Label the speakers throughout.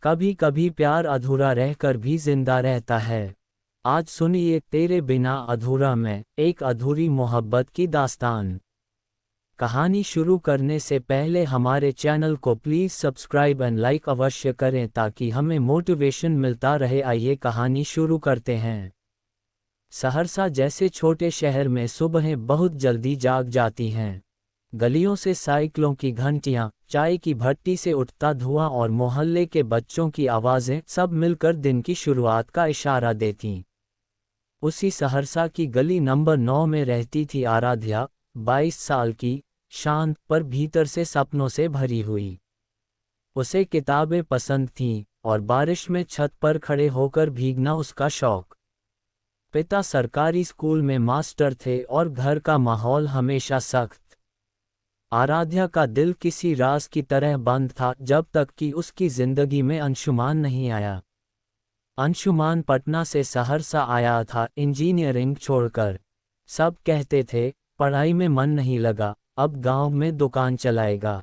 Speaker 1: कभी कभी प्यार अधूरा रहकर भी जिंदा रहता है। आज सुनिए तेरे बिना अधूरा मैं, एक अधूरी मोहब्बत की दास्तान। कहानी शुरू करने से पहले हमारे चैनल को प्लीज़ सब्सक्राइब एंड लाइक अवश्य करें ताकि हमें मोटिवेशन मिलता रहे। आइए कहानी शुरू करते हैं। सहरसा जैसे छोटे शहर में सुबहें बहुत जल्दी जाग जाती हैं। गलियों से साइकिलों की घंटियां, चाय की भट्टी से उठता धुआं और मोहल्ले के बच्चों की आवाज़ें सब मिलकर दिन की शुरुआत का इशारा देतीं। उसी सहरसा की गली नंबर 9 में रहती थी आराध्या, 22 साल की, शांत पर भीतर से सपनों से भरी हुई। उसे किताबें पसंद थीं और बारिश में छत पर खड़े होकर भीगना उसका शौक। पिता सरकारी स्कूल में मास्टर थे और घर का माहौल हमेशा सख्त। आराध्या का दिल किसी राज की तरह बंद था जब तक कि उसकी जिंदगी में अंशुमान नहीं आया। अंशुमान पटना से सहरसा आया था इंजीनियरिंग छोड़कर। सब कहते थे पढ़ाई में मन नहीं लगा, अब गांव में दुकान चलाएगा।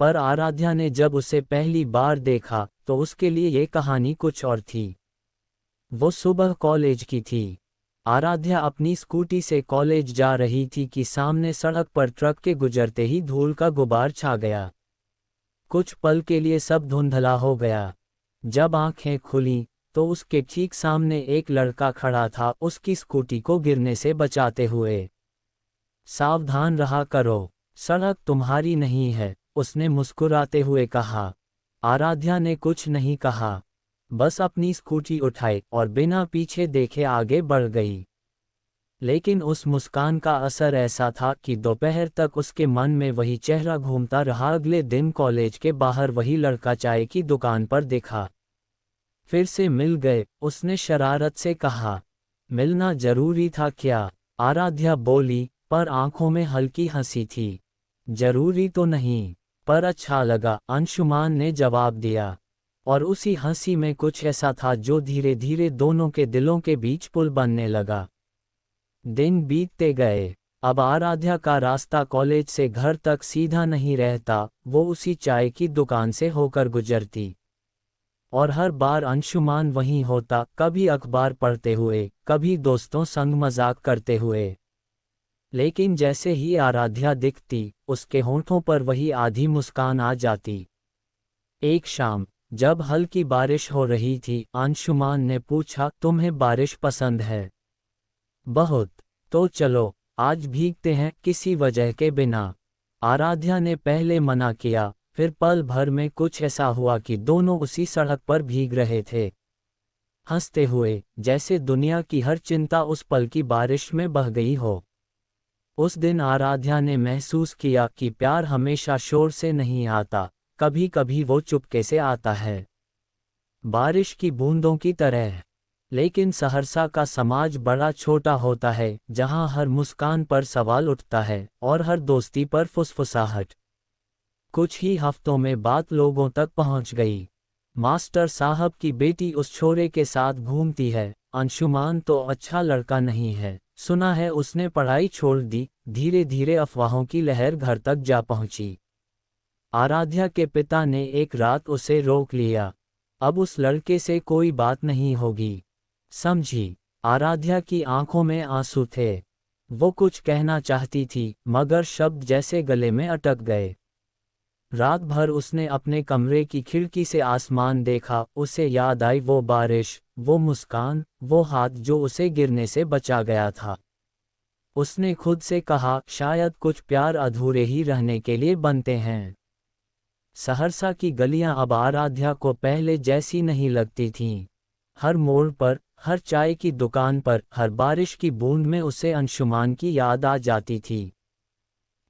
Speaker 1: पर आराध्या ने जब उसे पहली बार देखा तो उसके लिए ये कहानी कुछ और थी। वो सुबह कॉलेज की थी। आराध्या अपनी स्कूटी से कॉलेज जा रही थी कि सामने सड़क पर ट्रक के गुजरते ही धूल का गुबार छा गया। कुछ पल के लिए सब धुंधला हो गया। जब आंखें खुलीं तो उसके ठीक सामने एक लड़का खड़ा था, उसकी स्कूटी को गिरने से बचाते हुए। सावधान रहा करो, सड़क तुम्हारी नहीं है, उसने मुस्कुराते हुए कहा। आराध्या ने कुछ नहीं कहा, बस अपनी स्कूटी उठाई और बिना पीछे देखे आगे बढ़ गई। लेकिन उस मुस्कान का असर ऐसा था कि दोपहर तक उसके मन में वही चेहरा घूमता रहा। अगले दिन कॉलेज के बाहर वही लड़का चाय की दुकान पर देखा। फिर से मिल गए, उसने शरारत से कहा। मिलना जरूरी था क्या? आराध्या बोली, पर आंखों में हल्की हंसी थी। जरूरी तो नहीं, पर अच्छा लगा, अंशुमान ने जवाब दिया। और उसी हंसी में कुछ ऐसा था जो धीरे धीरे दोनों के दिलों के बीच पुल बनने लगा। दिन बीतते गए। अब आराध्या का रास्ता कॉलेज से घर तक सीधा नहीं रहता, वो उसी चाय की दुकान से होकर गुजरती। और हर बार अंशुमान वहीं होता, कभी अखबार पढ़ते हुए, कभी दोस्तों संग मजाक करते हुए। लेकिन जैसे ही आराध्या दिखती, उसके होंठों पर वही आधी मुस्कान आ जाती। एक शाम जब हल्की बारिश हो रही थी, अंशुमान ने पूछा, तुम्हें बारिश पसंद है? बहुत। तो चलो आज भीगते हैं, किसी वजह के बिना। आराध्या ने पहले मना किया, फिर पल भर में कुछ ऐसा हुआ कि दोनों उसी सड़क पर भीग रहे थे, हंसते हुए, जैसे दुनिया की हर चिंता उस पल की बारिश में बह गई हो। उस दिन आराध्या ने महसूस किया कि प्यार हमेशा शोर से नहीं आता, कभी कभी वो चुपके से आता है, बारिश की बूंदों की तरह। लेकिन सहरसा का समाज बड़ा छोटा होता है, जहां हर मुस्कान पर सवाल उठता है और हर दोस्ती पर फुसफुसाहट। कुछ ही हफ्तों में बात लोगों तक पहुंच गई। मास्टर साहब की बेटी उस छोरे के साथ घूमती है, अंशुमान तो अच्छा लड़का नहीं है, सुना है उसने पढ़ाई छोड़ दी। धीरे धीरे अफवाहों की लहर घर तक जा पहुंची। आराध्या के पिता ने एक रात उसे रोक लिया। अब उस लड़के से कोई बात नहीं होगी, समझी? आराध्या की आंखों में आंसू थे। वो कुछ कहना चाहती थी, मगर शब्द जैसे गले में अटक गए। रात भर उसने अपने कमरे की खिड़की से आसमान देखा। उसे याद आई वो बारिश, वो मुस्कान, वो हाथ जो उसे गिरने से बचा गया था। उसने खुद से कहा, शायद कुछ प्यार अधूरे ही रहने के लिए बनते हैं। सहरसा की गलियां अब आराध्या को पहले जैसी नहीं लगती थीं। हर मोड़ पर, हर चाय की दुकान पर, हर बारिश की बूंद में उसे अंशुमान की याद आ जाती थी।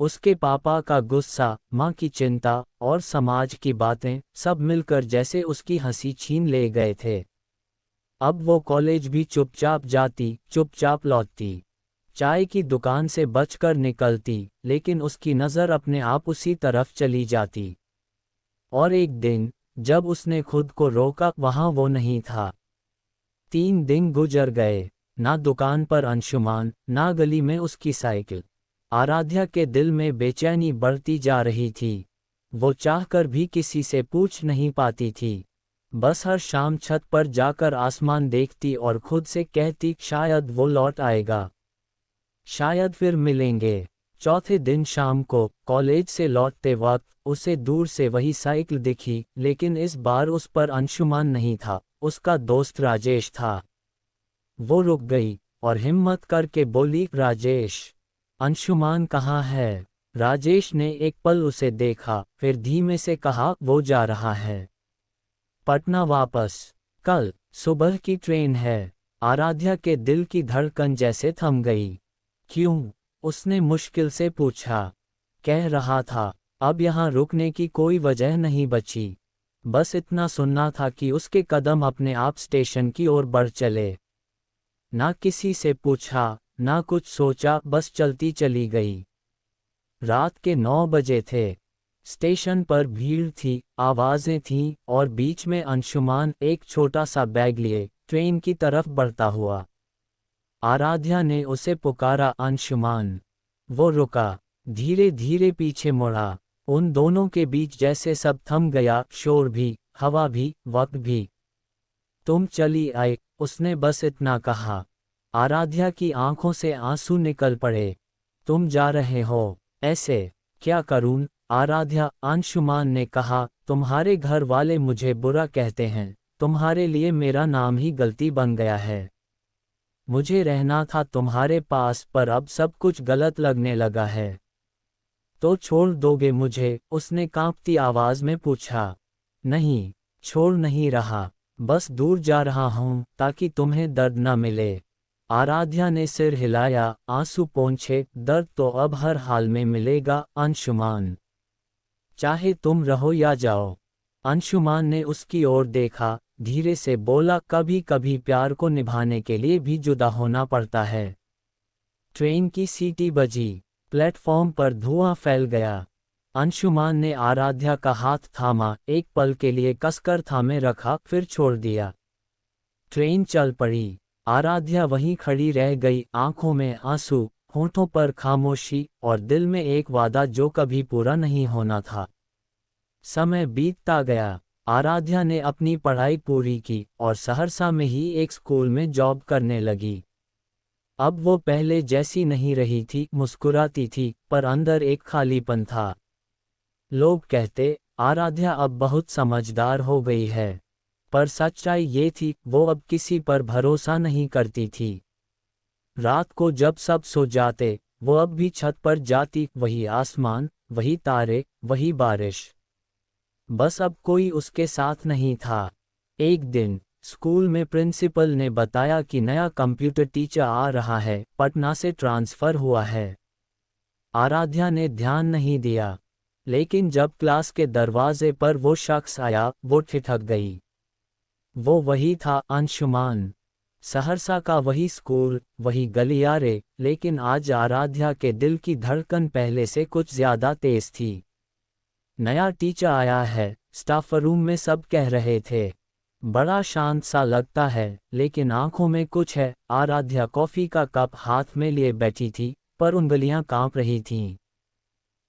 Speaker 1: उसके पापा का गुस्सा, माँ की चिंता और समाज की बातें, सब मिलकर जैसे उसकी हंसी छीन ले गए थे। अब वो कॉलेज भी चुपचाप जाती, चुपचाप लौटती, चाय की दुकान से बचकर निकलती, लेकिन उसकी नज़र अपने आप उसी तरफ चली जाती। और एक दिन जब उसने खुद को रोका, वहाँ वो नहीं था। 3 दिन गुजर गए, ना दुकान पर अंशुमान, ना गली में उसकी साइकिल। आराध्या के दिल में बेचैनी बढ़ती जा रही थी। वो चाहकर भी किसी से पूछ नहीं पाती थी, बस हर शाम छत पर जाकर आसमान देखती और खुद से कहती शायद वो लौट आएगा, शायद फिर मिलेंगे। चौथे दिन शाम को कॉलेज से लौटते वक्त उसे दूर से वही साइकिल दिखी, लेकिन इस बार उस पर अंशुमान नहीं था, उसका दोस्त राजेश था। वो रुक गई और हिम्मत करके बोली, राजेश, अंशुमान कहाँ है? राजेश ने एक पल उसे देखा, फिर धीमे से कहा, वो जा रहा है पटना वापस, कल सुबह की ट्रेन है। आराध्या के दिल की धड़कन जैसे थम गई। क्यों? उसने मुश्किल से पूछा। कह रहा था, अब यहाँ रुकने की कोई वजह नहीं बची। बस इतना सुनना था कि उसके कदम अपने आप स्टेशन की ओर बढ़ चले। ना किसी से पूछा, ना कुछ सोचा, बस चलती चली गई। रात के 9 बजे थे। स्टेशन पर भीड़ थी, आवाजें थीं, और बीच में अंशुमान एक छोटा सा बैग लिए ट्रेन की तरफ बढ़ता हुआ। आराध्या ने उसे पुकारा, अंशुमान। वो रुका, धीरे धीरे पीछे मुड़ा। उन दोनों के बीच जैसे सब थम गया, शोर भी, हवा भी, वक्त भी। तुम चली आए, उसने बस इतना कहा। आराध्या की आंखों से आंसू निकल पड़े। तुम जा रहे हो? ऐसे? क्या करूं? आराध्या, अंशुमान ने कहा, तुम्हारे घर वाले मुझे बुरा कहते हैं, तुम्हारे लिए मेरा नाम ही गलती बन गया है। मुझे रहना था तुम्हारे पास, पर अब सब कुछ गलत लगने लगा है। तो छोड़ दोगे मुझे? उसने कांपती आवाज में पूछा। नहीं, छोड़ नहीं रहा, बस दूर जा रहा हूं ताकि तुम्हें दर्द न मिले। आराध्या ने सिर हिलाया, आंसू पोंछे, दर्द तो अब हर हाल में मिलेगा अंशुमान, चाहे तुम रहो या जाओ। अंशुमान ने उसकी ओर देखा, धीरे से बोला, कभी कभी प्यार को निभाने के लिए भी जुदा होना पड़ता है। ट्रेन की सीटी बजी, प्लेटफॉर्म पर धुआं फैल गया। अंशुमान ने आराध्या का हाथ थामा, एक पल के लिए कसकर थामे रखा, फिर छोड़ दिया। ट्रेन चल पड़ी। आराध्या वहीं खड़ी रह गई, आंखों में आंसू, होठों पर खामोशी, और दिल में एक वादा जो कभी पूरा नहीं होना था। समय बीतता गया। आराध्या ने अपनी पढ़ाई पूरी की और सहरसा में ही एक स्कूल में जॉब करने लगी। अब वो पहले जैसी नहीं रही थी, मुस्कुराती थी, पर अंदर एक खालीपन था। लोग कहते, आराध्या अब बहुत समझदार हो गई है, पर सच्चाई ये थी, वो अब किसी पर भरोसा नहीं करती थी। रात को जब सब सो जाते, वो अब भी छत पर जाती, वही आसमान, वही तारे, वही बारिश। बस अब कोई उसके साथ नहीं था। एक दिन स्कूल में प्रिंसिपल ने बताया कि नया कंप्यूटर टीचर आ रहा है, पटना से ट्रांसफ़र हुआ है। आराध्या ने ध्यान नहीं दिया, लेकिन जब क्लास के दरवाजे पर वो शख्स आया, वो ठिठक गई। वो वही था, अंशुमान। सहरसा का वही स्कूल, वही गलियारे, लेकिन आज आराध्या के दिल की धड़कन पहले से कुछ ज्यादा तेज थी। नया टीचर आया है, स्टाफ रूम में सब कह रहे थे। बड़ा शांत सा लगता है, लेकिन आंखों में कुछ है। आराध्या कॉफी का कप हाथ में लिए बैठी थी, पर उंगलियां कांप रही थीं।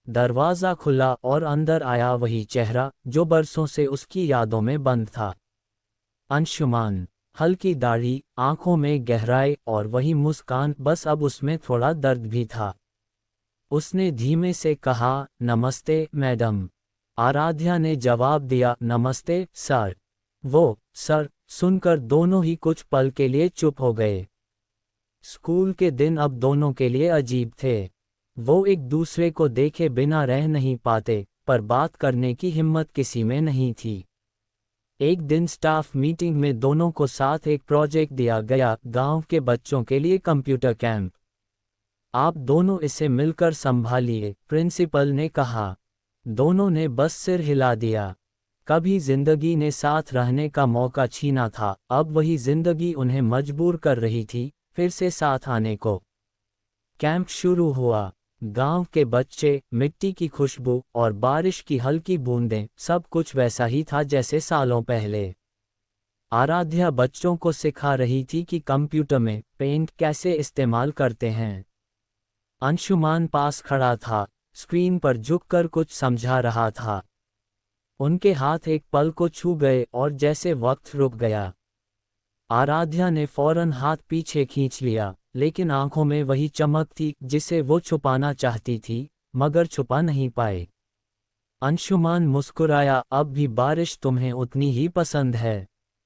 Speaker 1: दरवाजा खुला और अंदर आया वही चेहरा जो बरसों से उसकी यादों में बंद था। अंशुमान। हल्की दाढ़ी, आंखों में गहराई, और वही मुस्कान, बस अब उसमें थोड़ा दर्द भी था। उसने धीमे से कहा, नमस्ते मैडम। आराध्या ने जवाब दिया, नमस्ते सर। वो सर सुनकर दोनों ही कुछ पल के लिए चुप हो गए। स्कूल के दिन अब दोनों के लिए अजीब थे। वो एक दूसरे को देखे बिना रह नहीं पाते, पर बात करने की हिम्मत किसी में नहीं थी। एक दिन स्टाफ मीटिंग में दोनों को साथ एक प्रोजेक्ट दिया गया, गांव के बच्चों के लिए कंप्यूटर कैंप। आप दोनों इसे मिलकर संभालिए, प्रिंसिपल ने कहा। दोनों ने बस सिर हिला दिया। कभी जिंदगी ने साथ रहने का मौका छीना था, अब वही जिंदगी उन्हें मजबूर कर रही थी फिर से साथ आने को। कैंप शुरू हुआ। गांव के बच्चे, मिट्टी की खुशबू और बारिश की हल्की बूंदें, सब कुछ वैसा ही था जैसे सालों पहले। आराध्या बच्चों को सिखा रही थी कि कंप्यूटर में पेंट कैसे इस्तेमाल करते हैं। अंशुमान पास खड़ा था, स्क्रीन पर झुककर कुछ समझा रहा था। उनके हाथ एक पल को छू गए और जैसे वक्त रुक गया। आराध्या ने फौरन हाथ पीछे खींच लिया, लेकिन आंखों में वही चमक थी जिसे वो छुपाना चाहती थी, मगर छुपा नहीं पाए। अंशुमान मुस्कुराया, अब भी बारिश तुम्हें उतनी ही पसंद है?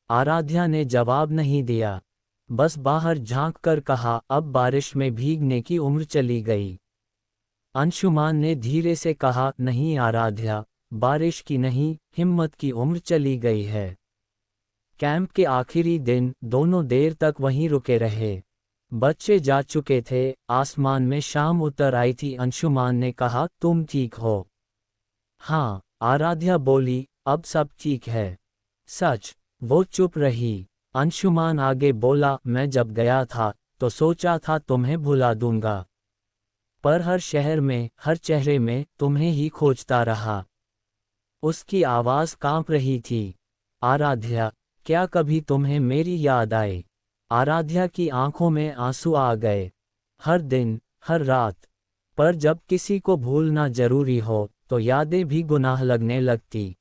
Speaker 1: आराध्या ने जवाब नहीं दिया, बस बाहर झांक कर कहा, अब बारिश में भीगने की उम्र चली गई। अंशुमान ने धीरे से कहा, नहीं आराध्या, बारिश की नहीं, हिम्मत की उम्र चली गई है। कैंप के आखिरी दिन दोनों देर तक वहीं रुके रहे। बच्चे जा चुके थे, आसमान में शाम उतर आई थी। अंशुमान ने कहा, तुम ठीक हो? हाँ, आराध्या बोली, अब सब ठीक है। सच? वो चुप रही। अंशुमान आगे बोला, मैं जब गया था तो सोचा था तुम्हें भुला दूंगा, पर हर शहर में, हर चेहरे में तुम्हें ही खोजता रहा। उसकी आवाज़ कांप रही थी। आराध्या, क्या कभी तुम्हें मेरी याद आई? आराध्या की आंखों में आंसू आ गए। हर दिन, हर रात। पर जब किसी को भूलना जरूरी हो तो यादें भी गुनाह लगने लगती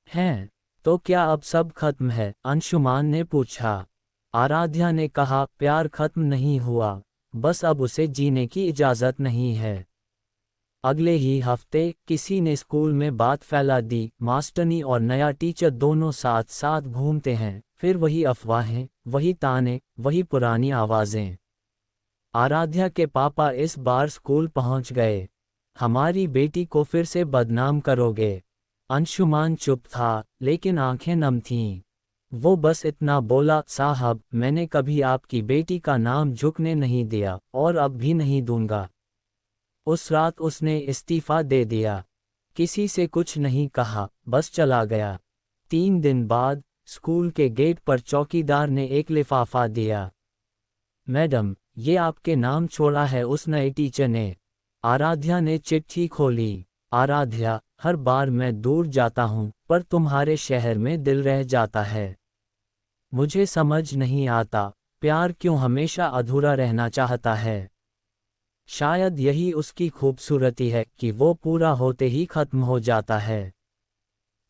Speaker 1: हैं। तो क्या अब सब खत्म है? अंशुमान ने पूछा। आराध्या ने कहा, प्यार खत्म नहीं हुआ, बस अब उसे जीने की इजाज़त नहीं है। अगले ही हफ्ते किसी ने स्कूल में बात फैला दी, मास्टरनी और नया टीचर दोनों साथ साथ घूमते हैं। फिर वही अफवाहें, वही ताने, वही पुरानी आवाज़ें। आराध्या के पापा इस बार स्कूल पहुंच गए। हमारी बेटी को फिर से बदनाम करोगे? अंशुमान चुप था, लेकिन आंखें नम थीं। वो बस इतना बोला, साहब, मैंने कभी आपकी बेटी का नाम झुकने नहीं दिया और अब भी नहीं दूंगा। उस रात उसने इस्तीफा दे दिया। किसी से कुछ नहीं कहा, बस चला गया। 3 दिन बाद स्कूल के गेट पर चौकीदार ने एक लिफाफा दिया। मैडम, ये आपके नाम छोड़ा है उस नए टीचर ने। आराध्या ने चिट्ठी खोली। आराध्या, हर बार मैं दूर जाता हूँ पर तुम्हारे शहर में दिल रह जाता है। मुझे समझ नहीं आता, प्यार क्यों हमेशा अधूरा रहना चाहता है। शायद यही उसकी खूबसूरती है कि वो पूरा होते ही खत्म हो जाता है।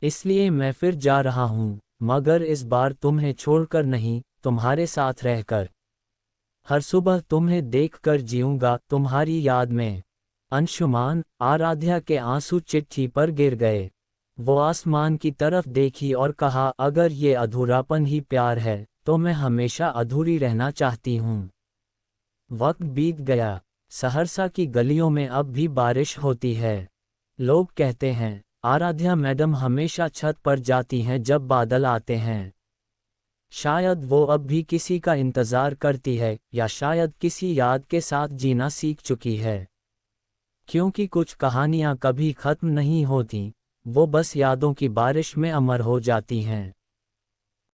Speaker 1: इसलिए मैं फिर जा रहा हूँ, मगर इस बार तुम्हें छोड़कर नहीं, तुम्हारे साथ रहकर। हर सुबह तुम्हें देखकर जीऊंगा, तुम्हारी याद में। अंशुमान, आराध्या के आंसू चिट्ठी पर गिर गए। वो आसमान की तरफ देखी और कहा, अगर ये अधूरापन ही प्यार है तो मैं हमेशा अधूरी रहना चाहती हूँ। वक्त बीत गया। सहरसा की गलियों में अब भी बारिश होती है। लोग कहते हैं, आराध्या मैडम हमेशा छत पर जाती हैं जब बादल आते हैं। शायद वो अब भी किसी का इंतज़ार करती है, या शायद किसी याद के साथ जीना सीख चुकी है। क्योंकि कुछ कहानियाँ कभी खत्म नहीं होती, वो बस यादों की बारिश में अमर हो जाती हैं।